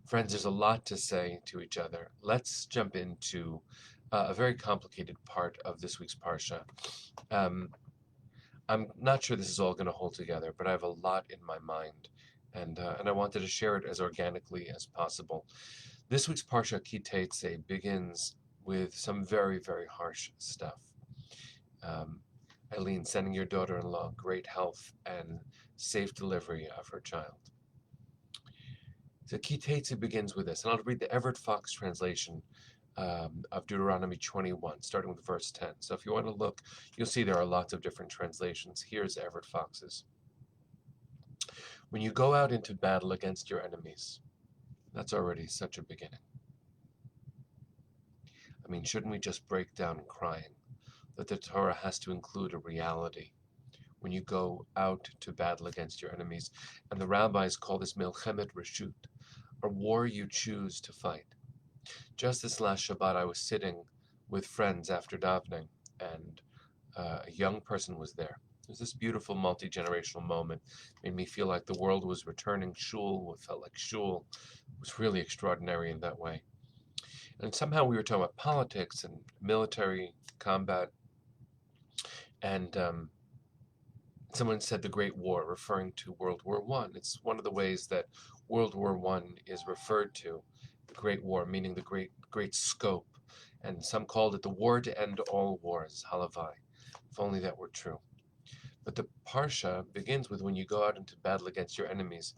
Friends, there's a lot to say to each other. Let's jump into a very complicated part of this week's Parsha. Um, I'm not sure this is all going to hold together, but I have a lot in my mind, and I wanted to share it as organically as possible. This week's Parsha Kitetse begins with some very, very harsh stuff. Um, Eileen sending your daughter-in-law great health and safe delivery of her child. So Kitetse begins with this, and I'll read the Everett Fox translation of Deuteronomy 21, starting with verse 10. So if you want to look, you'll see there are lots of different translations. Here's Everett Fox's. When you go out into battle against your enemies, that's already such a beginning. I mean, shouldn't we just break down crying that the Torah has to include a reality when you go out to battle against your enemies? And the rabbis call this Milchemet Reshut, a war you choose to fight. Just this last Shabbat, I was sitting with friends after davening, and a young person was there. It was this beautiful multi-generational moment. It made me feel like the world was returning shul. It felt like shul. It was really extraordinary in that way. And somehow we were talking about politics and military combat, and someone said the Great War, referring to World War One. It's one of the ways that World War One is referred to, the Great War, meaning the great scope. And some called it the war to end all wars, halavai. If only that were true. But the Parsha begins with when you go out into battle against your enemies.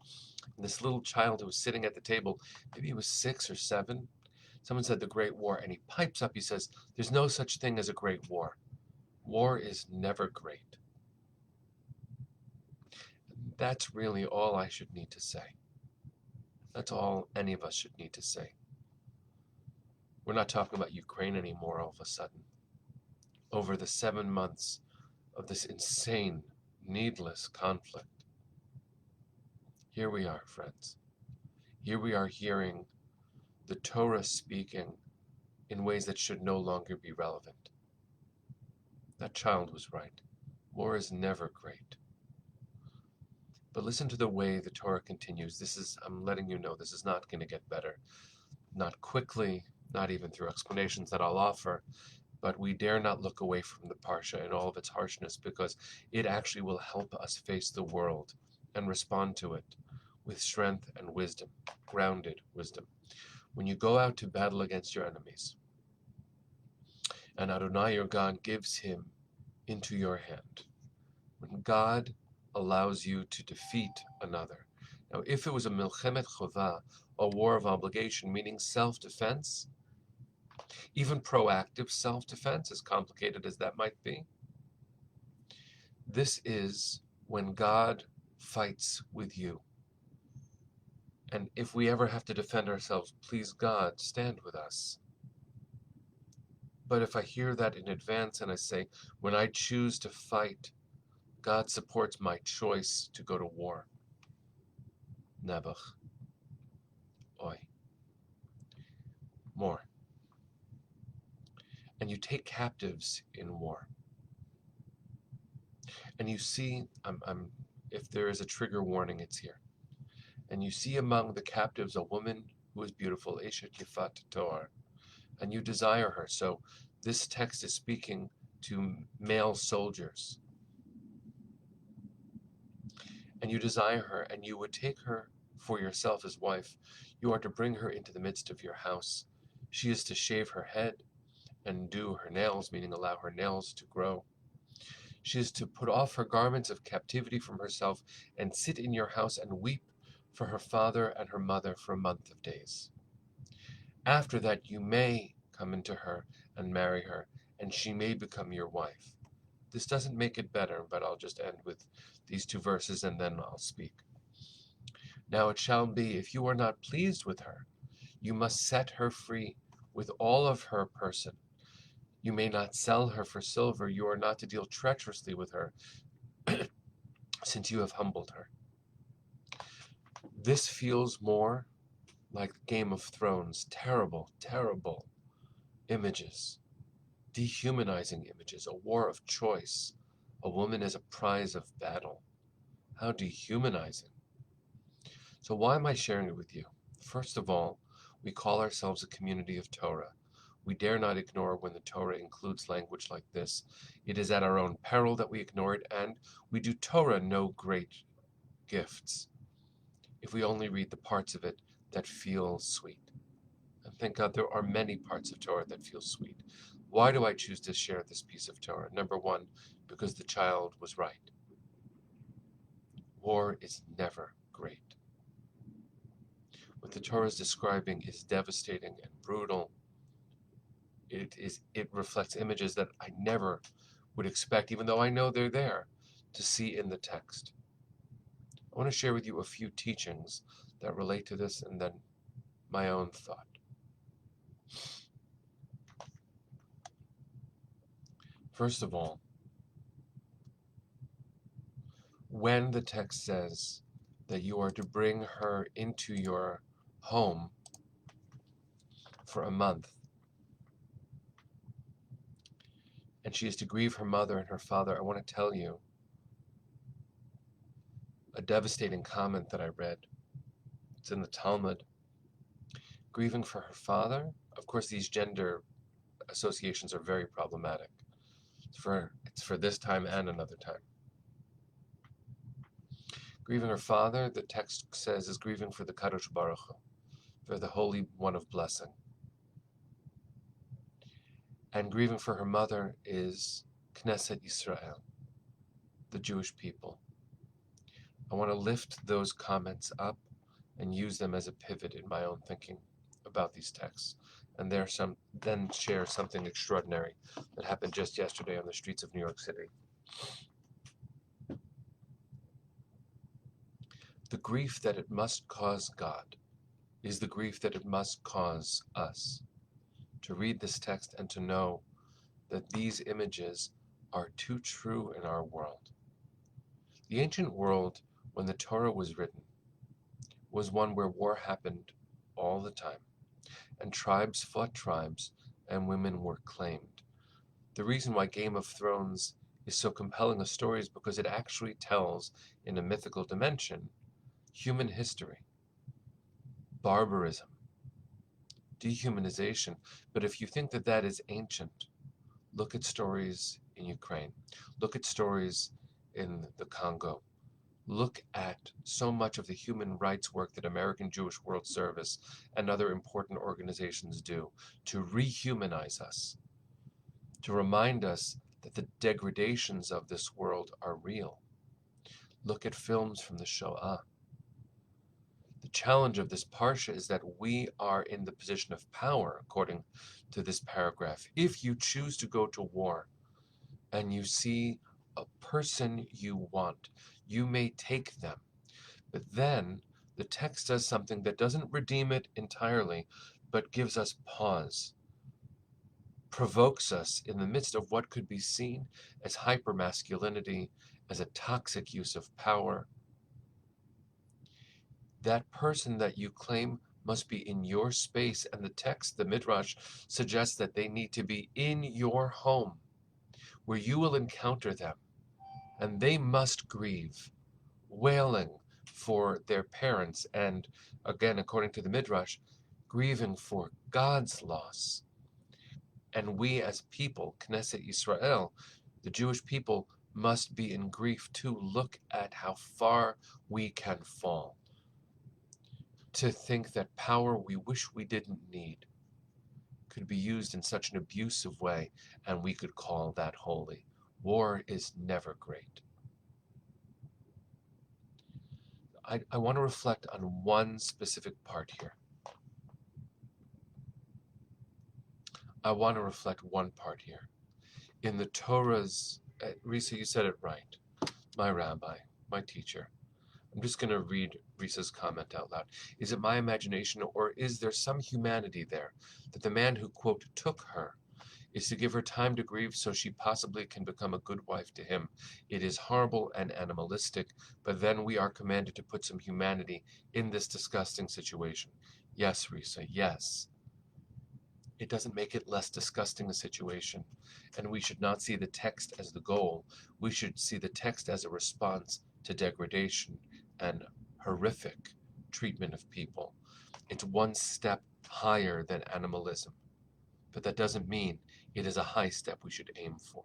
And this little child who was sitting at the table, maybe he was 6 or 7, someone said the Great War, and he pipes up, he says, there's no such thing as a great war. War is never great. That's really all I should need to say. That's all any of us should need to say. We're not talking about Ukraine anymore all of a sudden. Over the 7 months of this insane, needless conflict, here we are, friends. Here we are hearing the Torah speaking in ways that should no longer be relevant. That child was right. War is never great. But listen to the way the Torah continues. I'm letting you know, this is not going to get better. Not quickly, not even through explanations that I'll offer, but we dare not look away from the Parsha in all of its harshness, because it actually will help us face the world and respond to it with strength and wisdom, grounded wisdom. When you go out to battle against your enemies, and Adonai your God gives him into your hand, when God allows you to defeat another. Now, if it was a milchemet chovah, a war of obligation, meaning self-defense, even proactive self-defense, as complicated as that might be, this is when God fights with you. And if we ever have to defend ourselves, please God, stand with us. But if I hear that in advance and I say, when I choose to fight, God supports my choice to go to war. Nebuch. Oi. More. And you take captives in war. And you see, if there is a trigger warning, it's here. And you see among the captives a woman who is beautiful, Eshet Yifat Toar, and you desire her. So this text is speaking to male soldiers. And you desire her, and you would take her for yourself as wife. You are to bring her into the midst of your house. She is to shave her head and do her nails, meaning allow her nails to grow. She is to put off her garments of captivity from herself and sit in your house and weep for her father and her mother for a month of days. After that, you may come into her and marry her, and she may become your wife. This doesn't make it better, but I'll just end with these 2 verses and then I'll speak. Now it shall be, if you are not pleased with her, you must set her free with all of her person. You may not sell her for silver. You are not to deal treacherously with her, since you have humbled her. This feels more like Game of Thrones. Terrible, terrible images. Dehumanizing images. A war of choice. A woman as a prize of battle. How dehumanizing. So why am I sharing it with you? First of all, we call ourselves a community of Torah. We dare not ignore when the Torah includes language like this. It is at our own peril that we ignore it, and we do Torah no great gifts if we only read the parts of it that feel sweet. And thank God there are many parts of Torah that feel sweet. Why do I choose to share this piece of Torah? Number one, because the child was right. War is never great. What the Torah is describing is devastating and brutal. It reflects images that I never would expect, even though I know they're there, to see in the text. I want to share with you a few teachings that relate to this and then my own thought. First of all, when the text says that you are to bring her into your home for a month, and she is to grieve her mother and her father, I want to tell you a devastating comment that I read. It's in the Talmud. Grieving for her father, of course, these gender associations are very problematic. It's for this time and another time. Grieving her father, the text says, is grieving for the Kadosh Baruch Hu, for the Holy One of Blessing. And grieving for her mother is Knesset Yisrael, the Jewish people. I want to lift those comments up and use them as a pivot in my own thinking about these texts. And then share something extraordinary that happened just yesterday on the streets of New York City. The grief that it must cause God is the grief that it must cause us to read this text and to know that these images are too true in our world. The ancient world, when the Torah was written, was one where war happened all the time, and tribes fought tribes, and women were claimed. The reason why Game of Thrones is so compelling a story is because it actually tells, in a mythical dimension, human history, barbarism, dehumanization. But if you think that that is ancient, look at stories in Ukraine, look at stories in the Congo, look at so much of the human rights work that American Jewish World Service and other important organizations do to rehumanize us, to remind us that the degradations of this world are real. Look at films from the Shoah. The challenge of this parsha is that we are in the position of power, according to this paragraph. If you choose to go to war and you see a person you want, you may take them. But then the text does something that doesn't redeem it entirely, but gives us pause, provokes us in the midst of what could be seen as hypermasculinity, as a toxic use of power. That person that you claim must be in your space, and the text, the Midrash, suggests that they need to be in your home, where you will encounter them, and they must grieve, wailing for their parents, and again, according to the Midrash, grieving for God's loss. And we as people, Knesset Yisrael, the Jewish people, must be in grief too. Look at how far we can fall. To think that power we wish we didn't need could be used in such an abusive way, and we could call that holy. War is never great. I want to reflect on one specific part here. I want to reflect one part here. In the Torah's, Risa, you said it right, my rabbi, my teacher. I'm just going to read Risa's comment out loud. Is it my imagination, or is there some humanity there that the man who, quote, took her is to give her time to grieve so she possibly can become a good wife to him? It is horrible and animalistic, but then we are commanded to put some humanity in this disgusting situation. Yes, Risa, yes. It doesn't make it less disgusting a situation, and we should not see the text as the goal. We should see the text as a response to degradation and horrific treatment of people. It's one step higher than animalism, but that doesn't mean it is a high step we should aim for.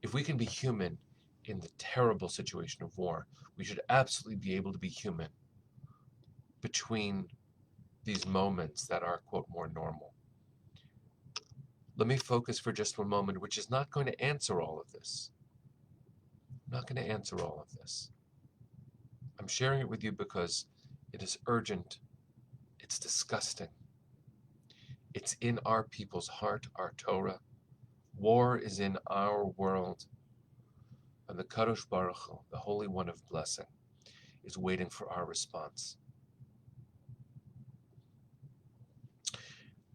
If we can be human in the terrible situation of war, we should absolutely be able to be human between these moments that are, quote, more normal. Let me focus for just one moment, which is not going to answer all of this. I'm not going to answer all of this. I'm sharing it with you because it is urgent. It's disgusting. It's in our people's heart, our Torah. War is in our world. And the Kadosh Baruch Hu, the Holy One of Blessing, is waiting for our response.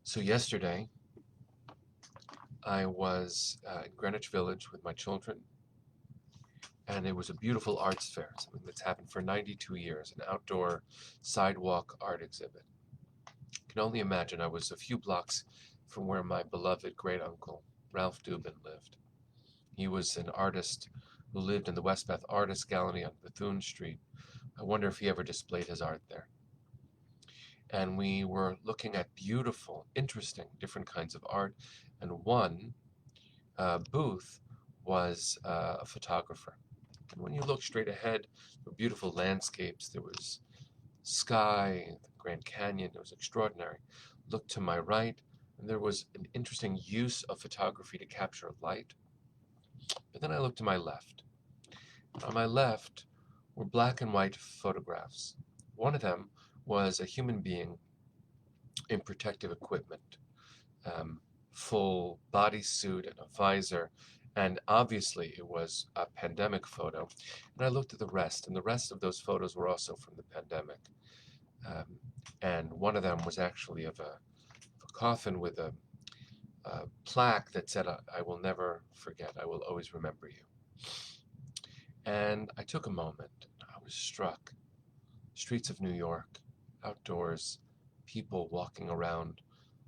So yesterday, I was in Greenwich Village with my children, and it was a beautiful arts fair, something that's happened for 92 years, an outdoor sidewalk art exhibit. I can only imagine I was a few blocks from where my beloved great-uncle, Ralph Dubin, lived. He was an artist who lived in the Westbeth Artist Gallery on Bethune Street. I wonder if he ever displayed his art there. And we were looking at beautiful, interesting, different kinds of art, and one booth was a photographer. And when you look straight ahead, there were beautiful landscapes. There was sky, the Grand Canyon. It was extraordinary. Looked to my right, and there was an interesting use of photography to capture light. But then I looked to my left. On my left were black and white photographs. One of them was a human being in protective equipment, full bodysuit and a visor, and obviously it was a pandemic photo. And I looked at the rest, and the rest of those photos were also from the pandemic. And one of them was actually of a coffin with a plaque that said, "I will never forget, I will always remember you." And I took a moment. I was struck. Streets of New York, outdoors, people walking around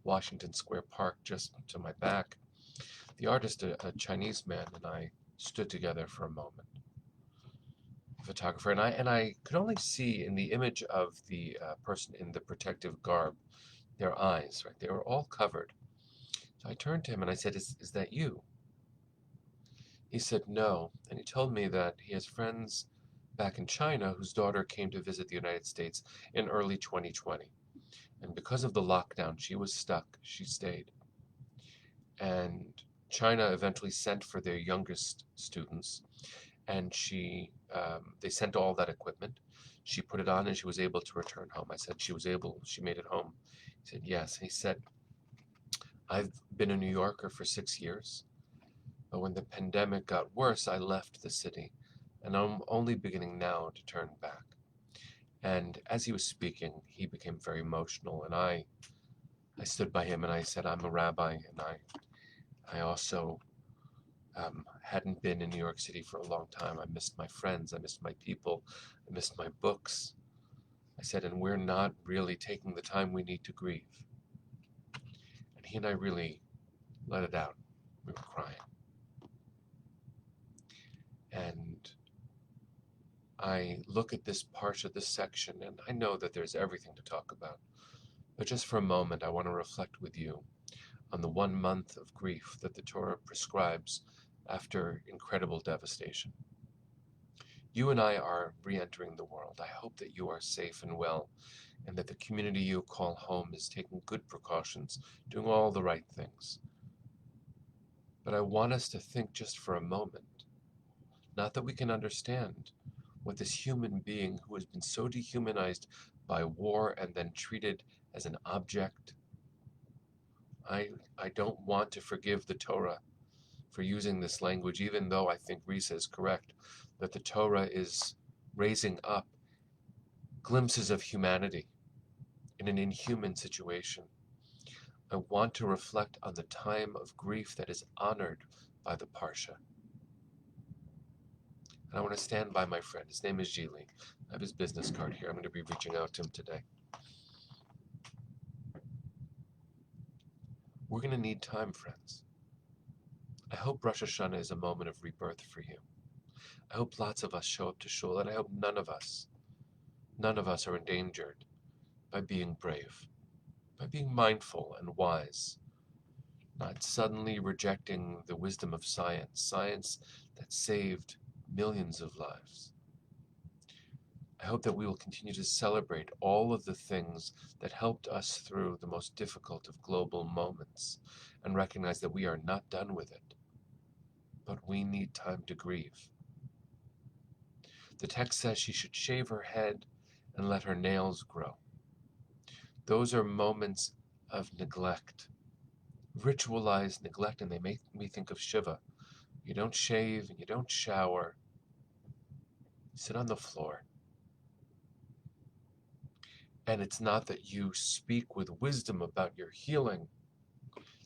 Washington Square Park just to my back. The artist, a Chinese man, and I stood together for a moment. The photographer and I could only see in the image of the person in the protective garb, their eyes, right? They were all covered. So I turned to him and I said, "Is that you?" He said no, and he told me that he has friends back in China whose daughter came to visit the United States in early 2020. And because of the lockdown, she was stuck. She stayed. And China eventually sent for their youngest students, and they sent all that equipment. She put it on and she was able to return home. I said, she made it home. He said, yes. He said, I've been a New Yorker for 6 years. But when the pandemic got worse, I left the city, and I'm only beginning now to turn back. And as he was speaking, he became very emotional, and I stood by him and I said, I'm a rabbi, and I also hadn't been in New York City for a long time. I missed my friends, I missed my people, I missed my books. I said, and we're not really taking the time we need to grieve. And he and I really let it out. We were crying. And I look at this parsha, this section, and I know that there's everything to talk about. But just for a moment, I want to reflect with you on the 1 month of grief that the Torah prescribes after incredible devastation. You and I are re-entering the world. I hope that you are safe and well, and that the community you call home is taking good precautions, doing all the right things. But I want us to think just for a moment, not that we can understand what this human being who has been so dehumanized by war and then treated as an object. I don't want to forgive the Torah for using this language, even though I think Risa is correct, that the Torah is raising up glimpses of humanity in an inhuman situation. I want to reflect on the time of grief that is honored by the Parsha. And I want to stand by my friend. His name is Gili. I have his business card here. I'm going to be reaching out to him today. We're going to need time, friends. I hope Rosh Hashanah is a moment of rebirth for you. I hope lots of us show up to shul, and I hope none of us are endangered by being brave, by being mindful and wise, not suddenly rejecting the wisdom of science, science that saved millions of lives. I hope that we will continue to celebrate all of the things that helped us through the most difficult of global moments and recognize that we are not done with it, but we need time to grieve. The text says she should shave her head and let her nails grow. Those are moments of neglect, ritualized neglect, and they make me think of Shiva. You don't shave and you don't shower, you sit on the floor. And it's not that you speak with wisdom about your healing.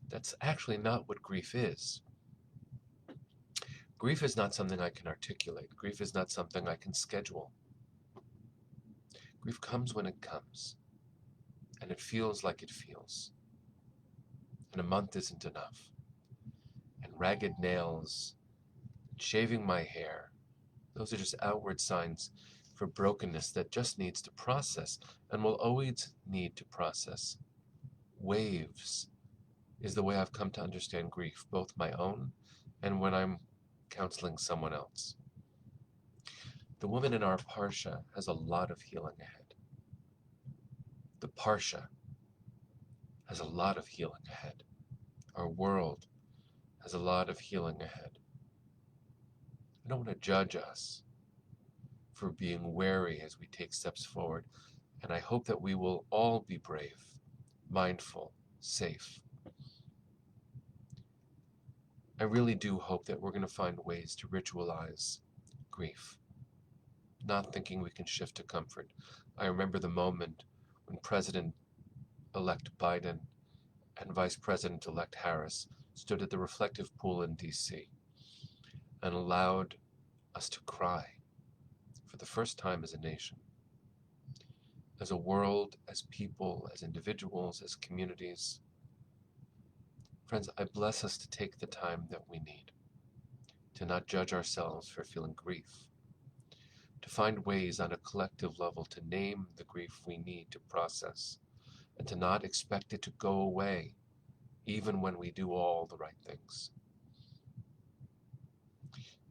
That's actually not what grief is. Grief is not something I can articulate. Grief is not something I can schedule. Grief comes when it comes, and it feels like it feels. And a month isn't enough. And ragged nails, shaving my hair, those are just outward signs for brokenness that just needs to process and will always need to process. Waves is the way I've come to understand grief, both my own and when I'm counseling someone else. The woman in our Parsha has a lot of healing ahead. The Parsha has a lot of healing ahead. Our world has a lot of healing ahead. I don't want to judge us for being wary as we take steps forward, and I hope that we will all be brave, mindful, safe. I really do hope that we're going to find ways to ritualize grief, not thinking we can shift to comfort. I remember the moment when President-elect Biden and Vice President-elect Harris stood at the reflective pool in D.C. and allowed us to cry for the first time as a nation, as a world, as people, as individuals, as communities. Friends, I bless us to take the time that we need, to not judge ourselves for feeling grief, to find ways on a collective level to name the grief we need to process, and to not expect it to go away, even when we do all the right things.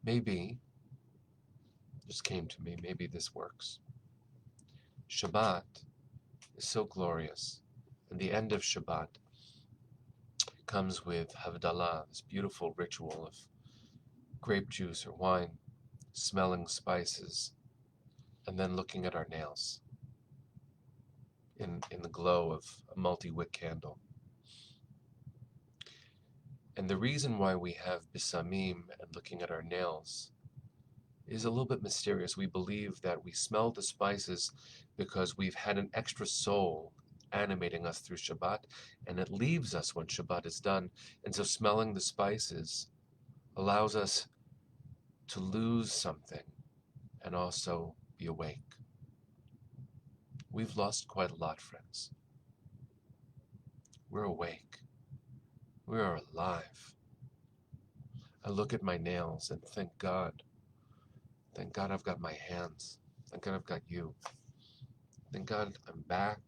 Maybe, just came to me, maybe this works. Shabbat is so glorious, and the end of Shabbat comes with Havdalah, this beautiful ritual of grape juice or wine, smelling spices, and then looking at our nails in the glow of a multi-wick candle. And the reason why we have bisamim and looking at our nails is a little bit mysterious. We believe that we smell the spices because we've had an extra soul animating us through Shabbat, and it leaves us when Shabbat is done. And so smelling the spices allows us to lose something and also be awake. We've lost quite a lot, friends. We're awake. We are alive. I look at my nails and thank God. Thank God I've got my hands. Thank God I've got you. Thank God I'm back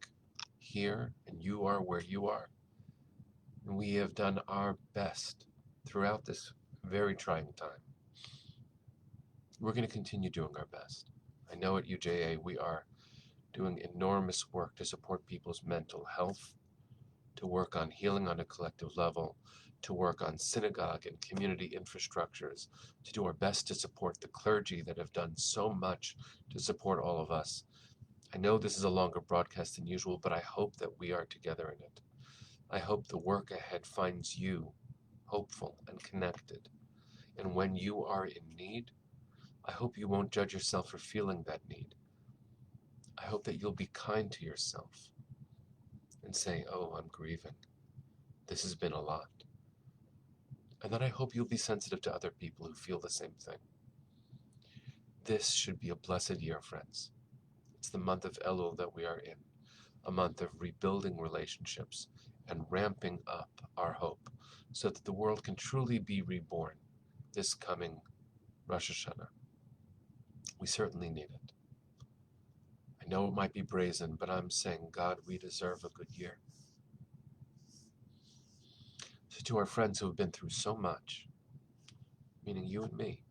here and you are where you are. And we have done our best throughout this very trying time. We're going to continue doing our best. I know at UJA we are doing enormous work to support people's mental health, to work on healing on a collective level, to work on synagogue and community infrastructures, to do our best to support the clergy that have done so much to support all of us. I know this is a longer broadcast than usual, but I hope that we are together in it. I hope the work ahead finds you hopeful and connected. And when you are in need, I hope you won't judge yourself for feeling that need. I hope that you'll be kind to yourself and say, oh, I'm grieving. This has been a lot. And then I hope you'll be sensitive to other people who feel the same thing. This should be a blessed year, friends. It's the month of Elul that we are in, a month of rebuilding relationships and ramping up our hope so that the world can truly be reborn this coming Rosh Hashanah. We certainly need it. I know it might be brazen, but I'm saying, God, we deserve a good year. So to our friends who have been through so much, meaning you and me,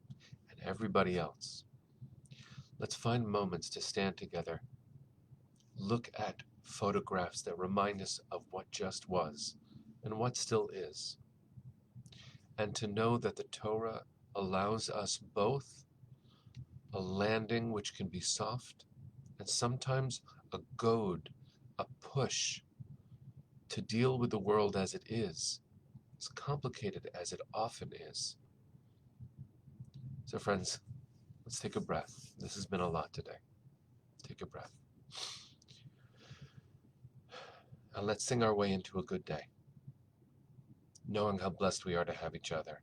and everybody else, let's find moments to stand together, look at photographs that remind us of what just was and what still is, and to know that the Torah allows us both a landing which can be soft and sometimes a goad, a push to deal with the world as it is, as complicated as it often is. So, friends, let's take a breath. This has been a lot today. Take a breath. And let's sing our way into a good day, knowing how blessed we are to have each other,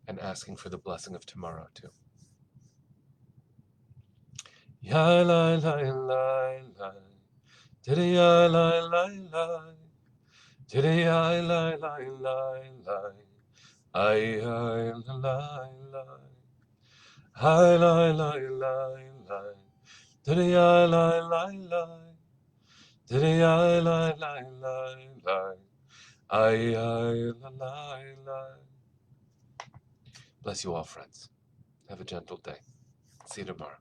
and asking for the blessing of tomorrow, too. Ya la la la la, diddy ya la la la, diddy ya la la la la, ay ay la la la, ay la la la la, diddy ya la la la, diddy ya la la la la, ay ay la la la. Bless you all, friends. Have a gentle day. See you tomorrow.